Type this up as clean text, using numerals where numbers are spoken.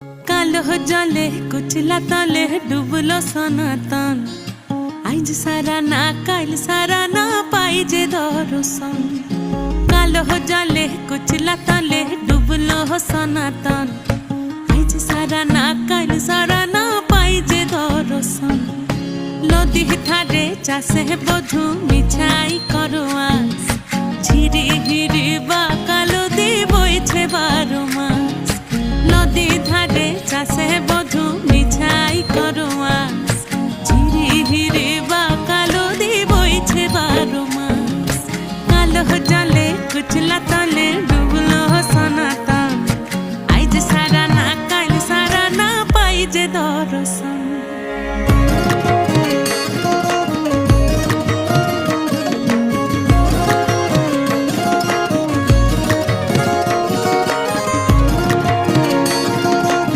कालो जले कुचला तले डुबलो सनातन आज सारा ना काल सारा ना पाई जे दर्शन कालो जले कुचला तले डुबलो सनातन आज सारा ना काल सारा ना पाई जे दर्शन नदी ठारे चाषे बधु मिछाई करो आस झिरी हिरी बा कालो दी बइछे 12 मास नदी ধারে চাষে বধু মিছাই করো আস ঝিরি হিরি বা কালো দি বইছে 12 মাস কালো জলে কুচলা তলে ডুবলো সনাতন আইজ সারা না কাল সারা না পাই যে দর্শন।